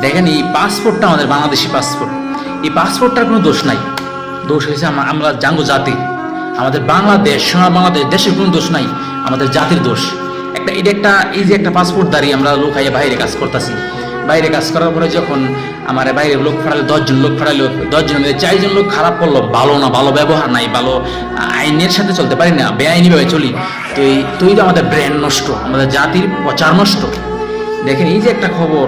দেখেন এই পাসপোর্টটা আমাদের বাংলাদেশি পাসপোর্ট, এই পাসপোর্টটার কোনো দোষ নাই। দোষ হয়েছে আমরা জাঙ্গো জাতি, আমাদের বাংলাদেশ, সোনার বাংলাদেশ দেশের কোনো দোষ নাই, আমাদের জাতির দোষ। এই যে একটা পাসপোর্ট দাঁড়িয়ে আমরা লোক হাইয়া বাইরে কাজ করতেছি, বাইরে কাজ করার পরে যখন আমার বাইরে লোক ফাড়ালো 10 জন লোক ফাড়াইলো, 10 জনের মধ্যে 4 জন লোক খারাপ করলো, ভালো না, ভালো ব্যবহার নাই, ভালো আইনের সাথে চলতে পারি না, বেআইনিভাবে চলি, তো আমাদের ব্রেন নষ্ট, আমাদের জাতির প্রচার নষ্ট। দেখেন এই যে একটা খবর,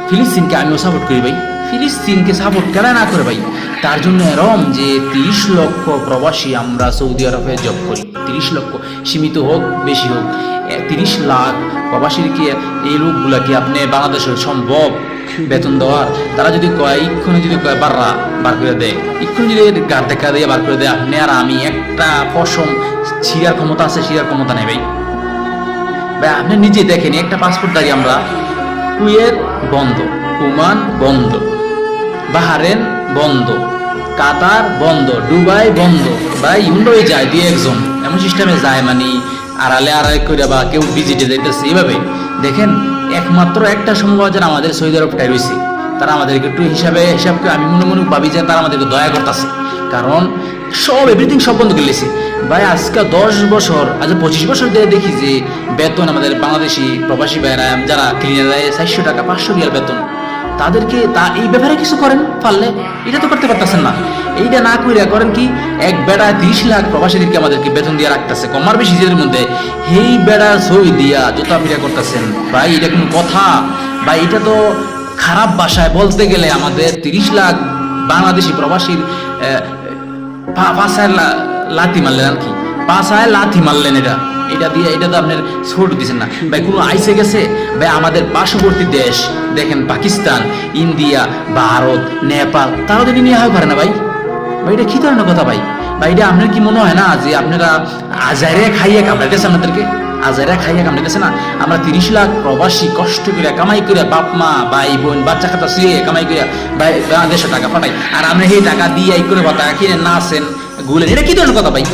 ফিলিস্তিনকে আমিও সাপোর্ট করি ভাই, ফিলিস্তিনকে সাপোর্ট কেন না করে ভাই? তার জন্য এরম যে 30 লক্ষ প্রবাসী আমরা সৌদি আরবে জব করি, 30 লক্ষ, সীমিত হোক বেশি হোক, 30 লাখ প্রবাসীকে, এই লোকগুলাকে আপনি বাংলাদেশের সম্ভব বেতন দেওয়ার? তারা যদি কয় ইক্ষণে যদি কয় বার করে দেয়, ইক্ষণ যদি গার দেখা দিয়ে বার করে দেয়, আপনি আর আমি একটা পশম ছিঁড়ার ক্ষমতা আছে? ছিঁড়ার ক্ষমতা নেই ভাই। ভাই আপনি নিজে দেখেন, একটা পাসপোর্ট দাঁড়িয়ে আমরা কুয়েত বন্ধ, ওমান বন্ধ, বাহারেন বন্ধ, কাতার বন্ধ, দুবাই বন্ধ, ভাই ইউরোপে যায় 2-1 জন, এমন সিস্টেমে যায়, মানে আড়ালে করে বা কেউ ভিজিটে যাইতেছে এইভাবে। দেখেন একমাত্র একটা সম্ভব যেন আমাদের সৌদি আরবটাই রয়েছে, তারা আমাদেরকে একটু হিসাবকে আমি মনে ভাবি যে তারা আমাদেরকে দয়া করতেছে, কারণ এভরিথিং সব বন্ধ করে লেছে ভাই। আজকে 10 বছর, আজ 25 বছর ধরে দেখি যে বেতন আমাদের বাংলাদেশি প্রবাসী ভাইরা যারা ক্লিনার দেয় 400 টাকা 500 রিয়াল বেতন, তাদেরকে এই ব্যাপারে কিছু করেন পারলে, এটা তো করতে পারতেছেন না। এইটা না কইরা করেন কি, এক বেড়া 30 লাখ প্রবাসীদেরকে আমাদেরকে বেতন দিয়ে রাখতেছে, কমার বেশি নিজেদের মধ্যে, এই বেড়া ছই দিয়া জোতা ফিরা করতেছেন ভাই, এটা কোনো কথা? ভাই এটা তো খারাপ ভাষায় বলতে গেলে আমাদের 30 লাখ বাংলাদেশি প্রবাসীর পাশায় লাথি মারলেন, আর কি পাশায় লাথি মারলেন, এটা তো আপনার ছোট দিচ্ছেন না ভাই। কোনো আইসে গেছে ভাই, আমাদের পার্শ্ববর্তী দেশ দেখেন, পাকিস্তান, ইন্ডিয়া, ভারত, নেপাল, তারাও তো নিয়ে হয় পারে না ভাই। এটা কি ধরনের কথা ভাই? এটা আপনার কি মনে হয় না যে আপনারা আজারে খাইয়ে কামড়াইতেছে আমাদেরকে? আজারে খাইয়ে কামড়াইতেছে না? আমরা 30 লাখ প্রবাসী কষ্ট করে কামাই করে, বাপ মা ভাই বোন বাচ্চা খাতা শুয়ে কামাই করে বাংলাদেশে টাকা পাঠাই, আর আমরা সেই টাকা দিয়ে এই করে টাকা কিনে না আসেন গুলেন, এটা কি ধরনের কথা ভাই?